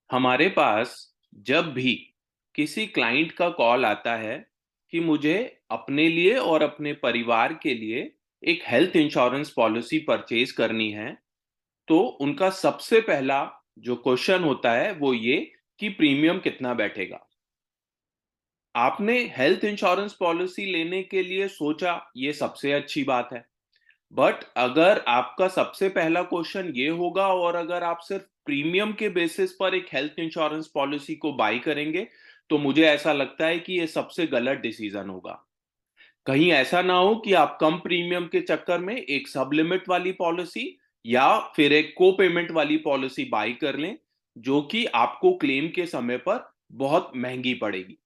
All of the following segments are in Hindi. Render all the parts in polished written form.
हमारे पास जब भी किसी क्लाइंट का कॉल आता है कि मुझे अपने लिए और अपने परिवार के लिए एक हेल्थ इंश्योरेंस पॉलिसी परचेज करनी है, तो उनका सबसे पहला जो क्वेश्चन होता है वो ये कि प्रीमियम कितना बैठेगा। आपने हेल्थ इंश्योरेंस पॉलिसी लेने के लिए सोचा, ये सबसे अच्छी बात है। बट अगर आपका सबसे पहला क्वेश्चन ये होगा और अगर आप सिर्फ प्रीमियम के बेसिस पर एक हेल्थ इंश्योरेंस पॉलिसी को बाई करेंगे, तो मुझे ऐसा लगता है कि ये सबसे गलत डिसीजन होगा। कहीं ऐसा ना हो कि आप कम प्रीमियम के चक्कर में एक सब लिमिट वाली पॉलिसी या फिर एक को पेमेंट वाली पॉलिसी बाई कर लें, जो कि आपको क्लेम के समय पर बहुत महंगी पड़ेगी।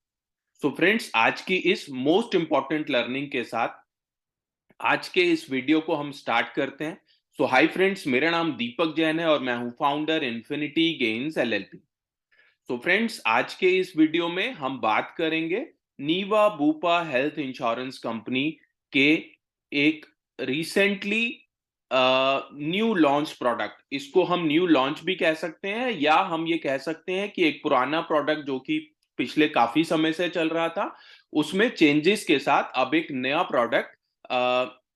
सो फ्रेंड्स, आज की इस मोस्ट इंपॉर्टेंट लर्निंग के साथ आज के इस वीडियो को हम स्टार्ट करते हैं। सो हाय फ्रेंड्स, मेरा नाम दीपक जैन है और मैं हूं founder infinity gains LLP. So friends, आज के इस वीडियो में हम बात करेंगे नीवा बूपा हेल्थ इंश्योरेंस कंपनी के एक रिसेंटली न्यू लॉन्च प्रोडक्ट। इसको हम न्यू लॉन्च भी कह सकते हैं या हम ये कह सकते हैं कि एक पुराना प्रोडक्ट जो कि पिछले काफी समय से चल रहा था, उसमें चेंजेस के साथ अब एक नया प्रोडक्ट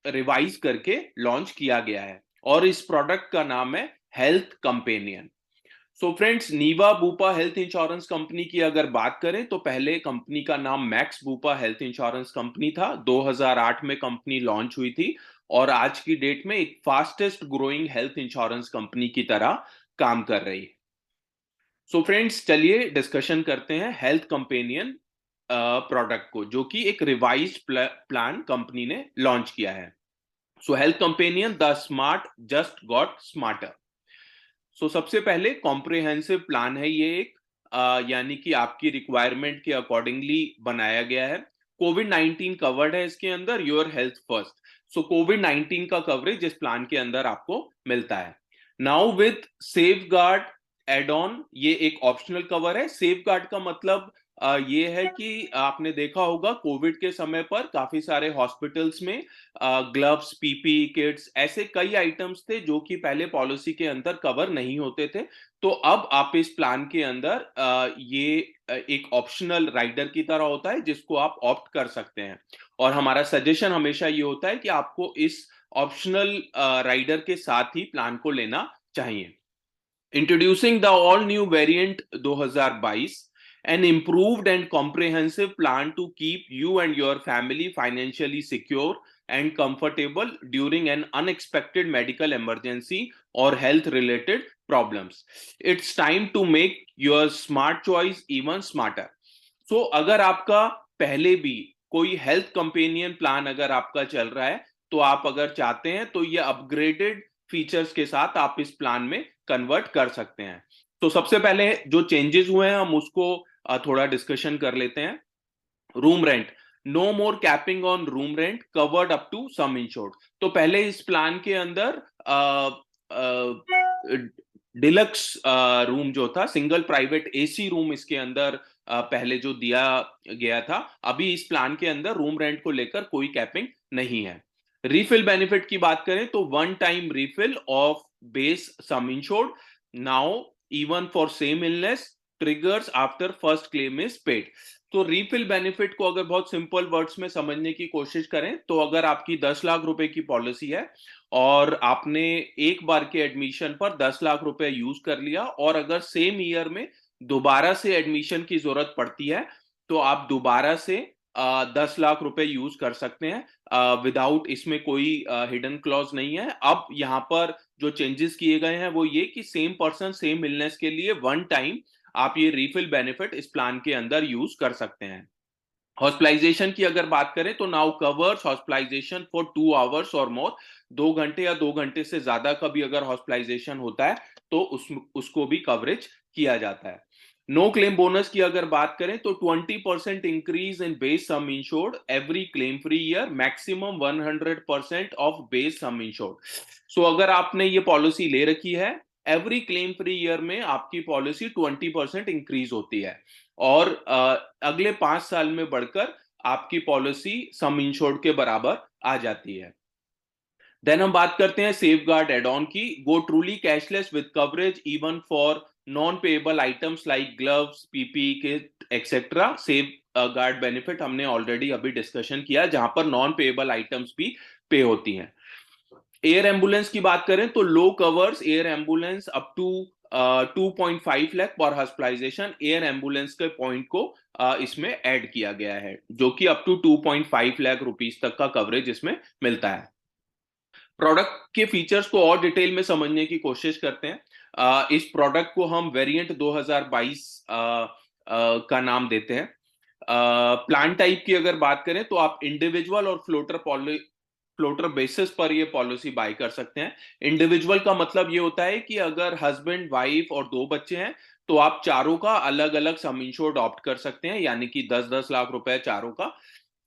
रिवाइज करके लॉन्च किया गया है और इस प्रोडक्ट का नाम है health companion. So friends, Niva Bupa health insurance company की अगर बात करें तो पहले कंपनी का नाम Max Bupa health insurance company था। 2008 में कंपनी लॉन्च हुई थी और आज की डेट में एक fastest growing health insurance company की तरह काम कर रही है। सो फ्रेंड्स, चलिए डिस्कशन करते हैं हेल्थ कंपेनियन प्रोडक्ट को, जो कि एक रिवाइज्ड प्लान कंपनी ने लॉन्च किया है। So health companion the smart just got smarter. So सबसे पहले कॉम्प्रिहेंसिव प्लान है ये एक, यानी कि आपकी रिक्वायरमेंट के अकॉर्डिंगली बनाया गया है। कोविड 19 कवर्ड है इसके अंदर, your health first. So Covid 19 का कवरेज इस प्लान के अंदर आपको मिलता है। Now with safeguard add on, ये एक ऑप्शनल कवर है। सेफ गार्ड का मतलब ये है कि आपने देखा होगा कोविड के समय पर काफी सारे हॉस्पिटल्स में ग्लव्स, पीपी किट्स, ऐसे कई आइटम्स थे जो कि पहले पॉलिसी के अंदर कवर नहीं होते थे। तो अब आप इस प्लान के अंदर ये एक ऑप्शनल राइडर की तरह होता है जिसको आप ऑप्ट कर सकते हैं। और हमारा सजेशन हमेशा ये होता है कि आपको इस ऑप्शनल राइडर के साथ ही प्लान को लेना चाहिए। Introducing the all-new variant 2022, an improved and comprehensive plan to keep you and your family financially secure and comfortable during an unexpected medical emergency or health-related problems. It's time to make your smart choice even smarter. So, अगर आपका पहले भी कोई हेल्थ कंपेनियन प्लान अगर आपका चल रहा है, तो आप अगर चाहते हैं तो ये अपग्रेडेड फीचर्स के साथ आप इस प्लान में कन्वर्ट कर सकते हैं। तो सबसे पहले जो चेंजेस हुए हैं हम उसको थोड़ा डिस्कशन कर लेते हैं। Room rent, no more capping on room rent, covered up to sum insured. तो पहले इस प्लान के अंदर डिलक्स रूम जो था, सिंगल प्राइवेट एसी रूम इसके अंदर पहले जो दिया गया था, अभी इस प्लान के अंदर रूम रेंट को लेकर कोई कैपिंग नहीं है। रिफिल बेनिफिट की बात करें तो one time refill of base sum insured now even for same illness triggers after first claim is paid. तो रिफिल बेनिफिट को अगर बहुत सिंपल वर्ड्स में समझने की कोशिश करें तो अगर आपकी 10 लाख रुपए की पॉलिसी है और आपने एक बार के एडमिशन पर 10 लाख रुपए यूज कर लिया और अगर सेम ईयर में दोबारा से एडमिशन की जरूरत पड़ती है, तो आप दोबारा से 10 लाख रुपए यूज कर सकते हैं विदाउट, इसमें कोई हिडन क्लॉज नहीं है। अब यहाँ पर जो चेंजेस किए गए हैं वो ये कि सेम पर्सन सेम इलनेस के लिए वन टाइम आप ये रिफिल बेनिफिट इस प्लान के अंदर यूज कर सकते हैं। हॉस्पिटलाइजेशन की अगर बात करें तो now covers hospitalisation for 2 hours और मोर। 2 घंटे या 2 घंटे से ज्यादा का भी अगर हॉस्पिटलाइजेशन होता है तो उसको भी कवरेज किया जाता है। नो क्लेम बोनस की अगर बात करें तो 20% increase in base sum insured every claim free year, maximum 100% of base sum insured. So अगर आपने ये पॉलिसी ले रखी है, एवरी क्लेम फ्री ईयर में आपकी पॉलिसी 20% इंक्रीज होती है और अगले 5 साल में बढ़कर आपकी पॉलिसी सम इंश्योर्ड के बराबर आ जाती है। देन हम बात करते हैं सेफ गार्ड एड ऑन की। Go truly cashless with coverage even for non payable items like gloves, PP kit etcetera, safeguard benefit हमने ऑलरेडी अभी डिस्कशन किया, जहां पर नॉन पेएबल आइटम्स भी पे होती हैं। एयर एम्बुलेंस की बात करें तो low covers air ambulance up to 2.5 lakh per hospitalisation, air ambulance के पॉइंट को इसमें ऐड किया गया है, जो कि अप टू 2.5 लाख रुपीस तक का कवरेज इसमें मिलता है। प्रोडक्ट के फीचर्स को और डिटेल में समझने की कोशिश करते हैं। इस प्रोडक्ट को हम वेरिएंट 2022 का नाम देते हैं। प्लान टाइप की अगर बात करें तो आप इंडिविजुअल और फ्लोटर बेसिस पर ये पॉलिसी बाय कर सकते हैं। इंडिविजुअल का मतलब ये होता है कि अगर हस्बैंड, वाइफ और दो बच्चे हैं तो आप चारों का अलग अलग सम इंश्योर्ड ऑप्ट कर सकते हैं, यानी कि 10-10 लाख रुपए चारों का।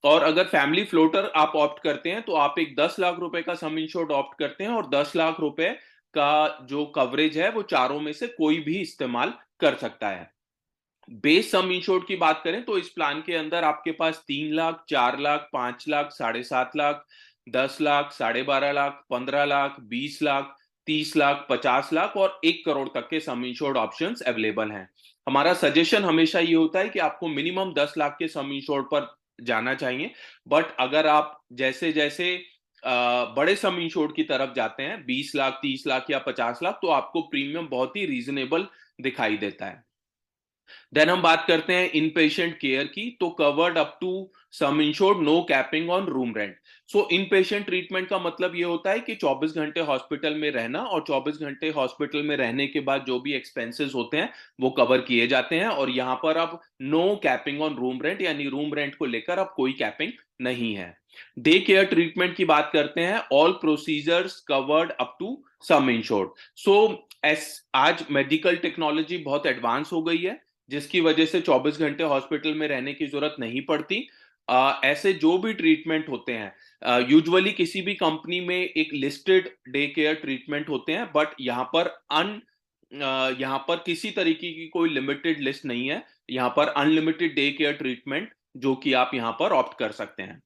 और अगर फैमिली फ्लोटर आप ऑप्ट करते हैं तो आप एक 10 लाख रुपए का सम इंश्योर्ड ऑप्ट करते हैं, और 10 लाख रुपए का जो कवरेज है वो चारों में से कोई भी इस्तेमाल कर सकता है। बेस सम इंश्योर्ड की बात करें तो इस प्लान के अंदर आपके पास 3 लाख, 4 लाख, 5 लाख, 7.5 लाख, 10 लाख, 12.5 लाख, 15 लाख, 20 लाख, 30 लाख, 50 लाख और 1 करोड़ तक के सम इंश्योर्ड ऑप्शंस अवेलेबल हैं। हमारा सजेशन हमेशा ये होता है कि आपको मिनिमम 10 लाख के सम इंश्योर्ड पर जाना चाहिए। बट अगर आप जैसे जैसे बड़े सम इंश्योर्ड की तरफ जाते हैं, 20 लाख, 30 लाख या 50 लाख, तो आपको प्रीमियम बहुत ही रीजनेबल दिखाई देता है। देन हम बात करते हैं इन पेशेंट केयर की, तो covered up to sum insured, no capping on room rent. So inpatient treatment का मतलब ये होता है कि 24 घंटे हॉस्पिटल में रहना, और 24 घंटे हॉस्पिटल में रहने के बाद जो भी एक्सपेंसेस होते हैं वो कवर किए जाते हैं। और यहां पर अब no capping on room rent, यानी रूम रेंट को लेकर अब कोई कैपिंग नहीं है। डे केयर ट्रीटमेंट की बात करते हैं, all procedures covered up to sum insured. So as आज मेडिकल टेक्नोलॉजी बहुत एडवांस हो गई है, जिसकी वजह से 24 घंटे हॉस्पिटल में रहने की जरूरत नहीं पड़ती। ऐसे जो भी ट्रीटमेंट होते हैं, यूजुअली किसी भी कंपनी में एक लिस्टेड डे केयर ट्रीटमेंट होते हैं, बट यहाँ पर किसी तरीके की कोई लिमिटेड लिस्ट नहीं है। यहाँ पर अनलिमिटेड डे केयर ट्रीटमेंट जो कि आप यहाँ पर ऑप्ट कर सकते हैं।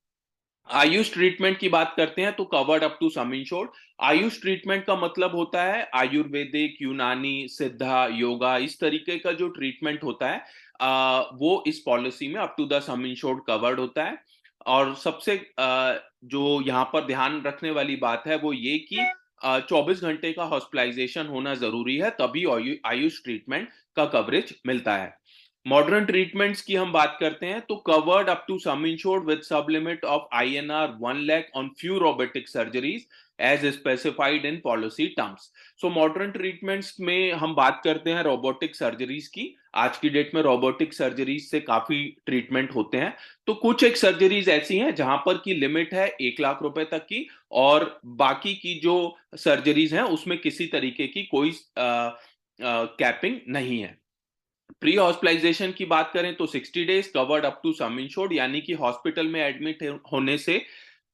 आयुष ट्रीटमेंट की बात करते हैं तो covered up to sum insured. Ayush treatment का मतलब होता है आयुर्वेदिक, यूनानी, सिद्धा, योगा, इस तरीके का जो ट्रीटमेंट होता है वो इस पॉलिसी में up to the sum insured covered होता है। और सबसे जो यहाँ पर ध्यान रखने वाली बात है वो ये कि 24 घंटे का हॉस्पिटलाइजेशन होना जरूरी है, तभी आयुष ट्रीटमेंट का कवरेज मिलता है। मॉडर्न ट्रीटमेंट्स की हम बात करते हैं तो covered up to sum insured with sub limit of INR 1 lakh on few robotic surgeries as specified in policy terms. So modern treatments में हम बात करते हैं रोबोटिक सर्जरीज की। आज की डेट में रोबोटिक सर्जरीज से काफी ट्रीटमेंट होते हैं। तो कुछ एक सर्जरीज ऐसी हैं जहां पर की लिमिट है 1 लाख रुपए तक की, और बाकी की जो सर्जरीज हैं उसमें किसी तरीके की कोई कैपिंग नहीं है। प्री हॉस्पिटलाइजेशन की बात करें तो 60 days covered up to sum insured, यानी कि हॉस्पिटल में एडमिट होने से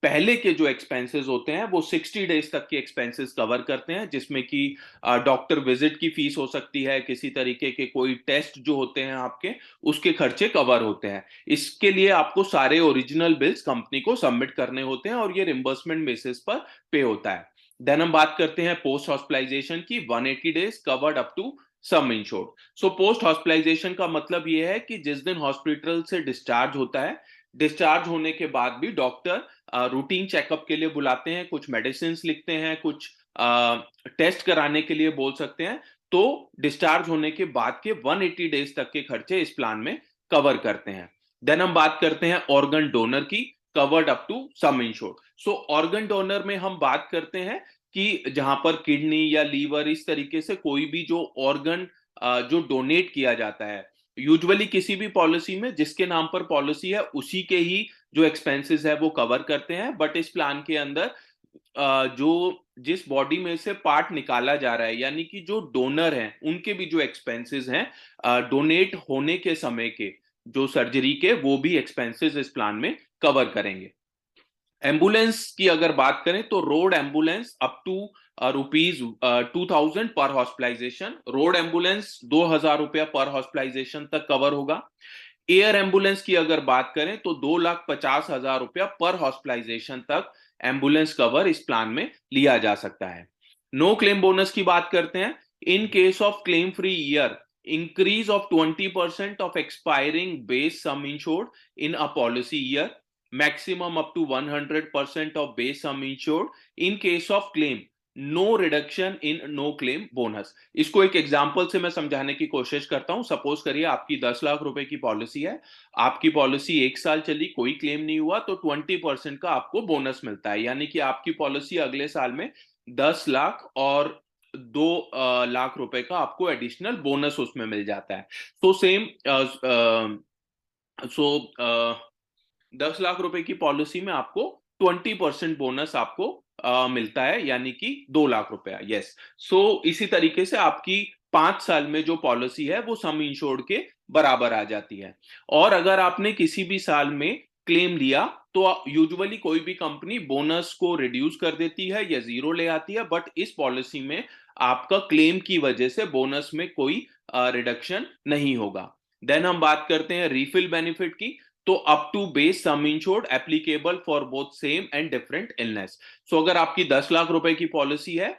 पहले के जो एक्सपेंसेस होते हैं वो 60 डेज तक के एक्सपेंसेस कवर करते हैं, जिसमें कि डॉक्टर विजिट की फीस हो सकती है, किसी तरीके के कोई टेस्ट जो होते हैं आपके, उसके खर्चे कवर होते हैं। इसके लिए आपको सारे ओरिजिनल बिल्स कंपनी को सबमिट करने होते हैं, और ये रिम्बर्समेंट बेसिस पर पे होता है। देन हम बात करते हैं पोस्ट हॉस्पिटलाइजेशन की, 180 days covered up to sum insured. So post hospitalisation का मतलब यह है कि जिस दिन हॉस्पिटल से डिस्चार्ज होता है, डिस्चार्ज होने के बाद भी डॉक्टर रूटीन चेकअप के लिए बुलाते हैं, कुछ मेडिसिन लिखते हैं, कुछ टेस्ट कराने के लिए बोल सकते हैं, तो डिस्चार्ज होने के बाद के 180 डेज तक के खर्चे इस प्लान में कवर करते हैं। देन हम बात करते हैं ऑर्गन डोनर की, covered up to sum insured. So organ donor में हम बात करते हैं कि जहां पर किडनी या लीवर, इस तरीके से कोई भी जो ऑर्गन जो डोनेट किया जाता है, यूजुअली किसी भी पॉलिसी में जिसके नाम पर पॉलिसी है उसी के ही जो एक्सपेंसेस है वो कवर करते हैं। बट इस प्लान के अंदर जो जिस बॉडी में से पार्ट निकाला जा रहा है, यानी कि जो डोनर हैं उनके भी जो एक्सपेंसेस हैं डोनेट होने के समय के, जो सर्जरी के, वो भी एक्सपेंसेस इस प्लान में कवर करेंगे। एम्बुलेंस की अगर बात करें तो road ambulance up to rupees 2000 per hospitalisation, road ambulance 2000 रुपया पर हॉस्पिटलाइजेशन तक कवर होगा। एयर एम्बुलेंस की अगर बात करें तो 2,50,000 रुपया पर हॉस्पिटलाइजेशन तक एम्बुलेंस कवर इस प्लान में लिया जा सकता है। नो क्लेम बोनस की बात करते हैं, In case of claim-free year, increase of 20% of expiring base sum insured in a policy year, maximum up to 100% of base sum insured in case of claim, no reduction in no claim bonus. इसको एक एग्जांपल से मैं समझाने की कोशिश करता हूं। सपोज करिए आपकी 10 लाख रुपए की पॉलिसी है, आपकी पॉलिसी 1 साल चली, कोई क्लेम नहीं हुआ, तो 20% का आपको बोनस मिलता है, यानी कि आपकी पॉलिसी अगले साल में 10 लाख और 2 लाख रुपए का आपको एडिशनल बोनस उसमें मिल जाता है। तो सेम सो 10 लाख रुपए की पॉलिसी में आपको 20% बोनस आपको मिलता है, यानी कि 2 लाख रुपया। यस। सो इसी तरीके से आपकी 5 साल में जो पॉलिसी है वो सम इंश्योर्ड के बराबर आ जाती है। और अगर आपने किसी भी साल में क्लेम लिया तो यूजुअली कोई भी कंपनी बोनस को रिड्यूस कर देती है या जीरो ले आती है, बट इस पॉलिसी में आपका क्लेम की वजह से बोनस में कोई रिडक्शन नहीं होगा। देन हम बात करते हैं रीफिल बेनिफिट की। तो up to base sum insured applicable for both same and different illness. So अगर आपकी 10 लाख रुपए की पॉलिसी है,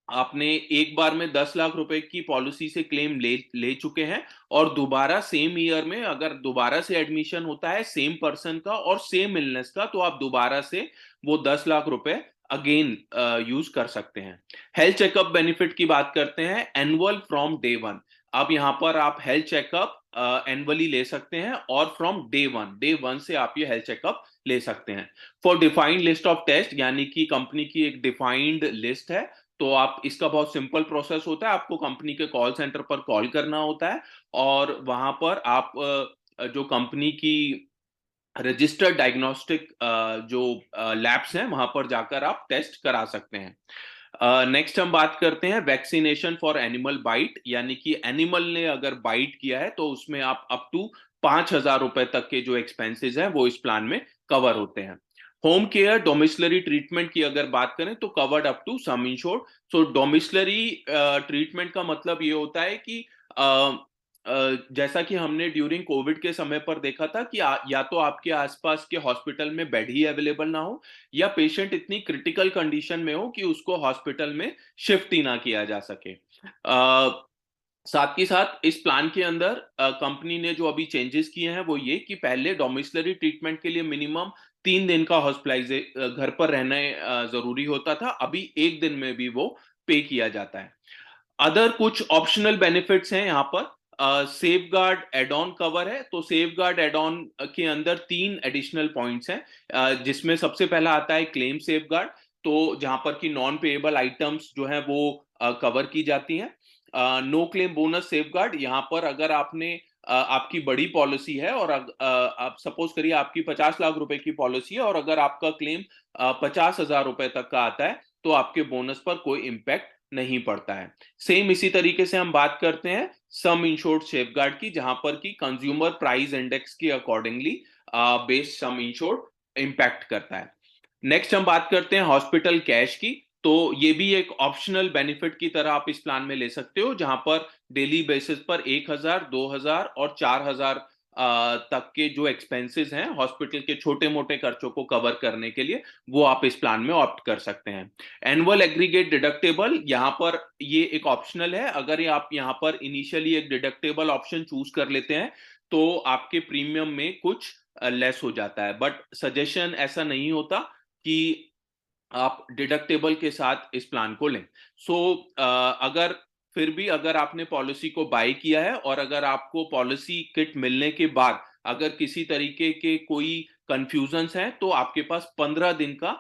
आपने एक बार में 10 लाख रुपए की पॉलिसी से क्लेम ले ले चुके हैं, और दोबारा सेम ईयर में अगर दोबारा से एडमिशन होता है सेम पर्सन का और सेम इलनेस का, तो आप दोबारा से वो 10 लाख रुपए अगेन यूज कर सकते हैं। हेल्थ चेकअप बेनिफिट की बात करते हैं, एनुअल फ्रॉम डे वन। अब यहां पर आप हेल्थ चेकअप एनुअली ले सकते हैं, और फ्रॉम डे वन से आप ये हेल्थ चेकअप ले सकते हैं। For defined list of test, यानी कि कंपनी की एक डिफाइंड लिस्ट है, तो आप इसका बहुत सिंपल प्रोसेस होता है, आपको कंपनी के कॉल सेंटर पर कॉल करना होता है, और वहां पर आप जो कंपनी की रजिस्टर्ड डायग्नोस्टिक जो लैब्स हैं वहां पर जाकर आप टेस्ट करा सकते हैं। नेक्स्ट हम बात करते हैं वैक्सीनेशन फॉर एनिमल बाइट, यानी कि एनिमल ने अगर बाइट किया है तो उसमें आप अप टू 5,000 रुपए तक के जो एक्सपेंसेस हैं वो इस प्लान में कवर होते हैं। होम केयर डोमिसलरी ट्रीटमेंट की अगर बात करें तो covered up to sum insured. So domiciliary treatment का मतलब ये होता है कि जैसा कि हमने ड्यूरिंग कोविड के समय पर देखा था कि या तो आपके आसपास के हॉस्पिटल में बेड ही अवेलेबल ना हो, या पेशेंट इतनी क्रिटिकल कंडीशन में हो कि उसको हॉस्पिटल में शिफ्ट ही ना किया जा सके। साथ ही साथ इस प्लान के अंदर कंपनी ने जो अभी चेंजेस किए हैं वो ये कि पहले डोमिसलरी ट्रीटमेंट के लिए मिनिमम 3 दिन का हॉस्पिटलाइजे घर पर रहना जरूरी होता था, अभी 1 दिन में भी वो पे किया जाता है। अदर कुछ ऑप्शनल बेनिफिट्स हैं यहाँ पर। Safeguard add on cover है, तो सेफ गार्ड एड ऑन के अंदर 3 एडिशनल पॉइंट्स हैं, जिसमें सबसे पहला आता है क्लेम सेफ गार्ड, तो जहां पर कि नॉन पेएबल आइटम्स जो है वो कवर की जाती हैं। No claim bonus safeguard, यहाँ पर अगर आपने आपकी बड़ी पॉलिसी है और आप सपोज करिए आपकी 50 लाख रुपए की पॉलिसी है, और अगर आपका क्लेम 50,000 रुपए तक का आता है तो आपके बोनस पर कोई इंपैक्ट नहीं पड़ता है। सेम इसी तरीके से हम बात करते हैं सम इंश्योर्ड सेफगार्ड की, जहां पर कि कंज्यूमर प्राइस इंडेक्स के अकॉर्डिंगली बेस्ड सम इंश्योर्ड इंपैक्ट करता है। नेक्स्ट हम बात करते हैं हॉस्पिटल कैश की। तो ये भी एक ऑप्शनल बेनिफिट की तरह आप इस प्लान में ले सकते हो, जहां पर डेली बेसिस पर 1,000, 2,000 और 4,000 तक के जो एक्सपेंसेस हैं हॉस्पिटल के छोटे मोटे खर्चों को कवर करने के लिए, वो आप इस प्लान में ऑप्ट कर सकते हैं। एनुअल एग्रीगेट डिडक्टेबल, यहाँ पर ये एक ऑप्शनल है, अगर ये आप यहाँ पर इनिशियली एक डिडक्टेबल ऑप्शन चूज कर लेते हैं तो आपके प्रीमियम में कुछ लेस हो जाता है, बट सजेशन ऐसा नहीं होता कि आप डिडक्टेबल के साथ इस प्लान को लें। सो अगर फिर भी अगर आपने पॉलिसी को बाय किया है और अगर आपको पॉलिसी किट मिलने के बाद अगर किसी तरीके के कोई कंफ्यूजन्स हैं तो आपके पास 15 दिन का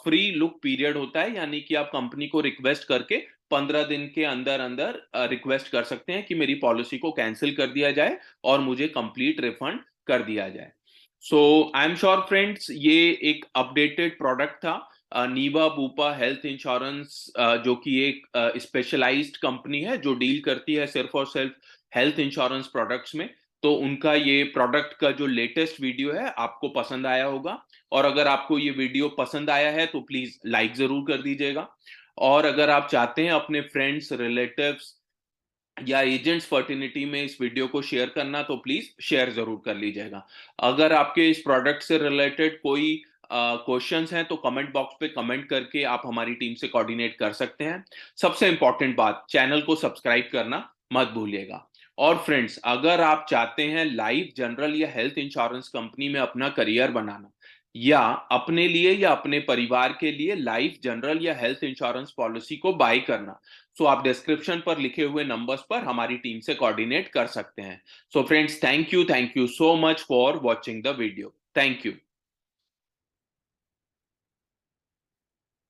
फ्री लुक पीरियड होता है, यानी कि आप कंपनी को रिक्वेस्ट करके 15 दिन के अंदर अंदर रिक्वेस्ट कर सकते हैं कि मेरी पॉलिसी को कैंसिल कर दिया जाए और मुझे कंप्लीट रिफंड कर दिया जाए। सो आई एम श्योर फ्रेंड्स, ये एक अपडेटेड प्रोडक्ट था। नीवा बूपा हेल्थ इंश्योरेंस, जो कि एक स्पेशलाइज्ड कंपनी है जो डील करती है सिर्फ और सिर्फ हेल्थ इंश्योरेंस प्रोडक्ट्स में। तो उनका ये प्रोडक्ट का जो लेटेस्ट वीडियो है आपको पसंद आया होगा, और अगर आपको ये वीडियो पसंद आया है तो प्लीज लाइक जरूर कर दीजिएगा। और अगर आप चाहते हैं अपने फ्रेंड्स, रिलेटिव्स या एजेंट्स फर्टिनिटी में इस वीडियो को शेयर करना, तो प्लीज शेयर जरूर कर लीजिएगा। अगर आपके इस प्रोडक्ट से रिलेटेड कोई क्वेश्चंस हैं तो कमेंट बॉक्स पे कमेंट करके आप हमारी टीम से कोऑर्डिनेट कर सकते हैं। सबसे इंपॉर्टेंट बात, चैनल को सब्सक्राइब करना मत भूलिएगा। और फ्रेंड्स, अगर आप चाहते हैं लाइफ, जनरल या हेल्थ इंश्योरेंस कंपनी में अपना करियर बनाना, या अपने लिए या अपने परिवार के लिए लाइफ, जनरल या हेल्थ इंश्योरेंस पॉलिसी को बाय करना, सो आप डिस्क्रिप्शन पर लिखे हुए नंबर्स पर हमारी टीम से कोऑर्डिनेट कर सकते हैं। So friends, thank you so much for watching the video. Thank you.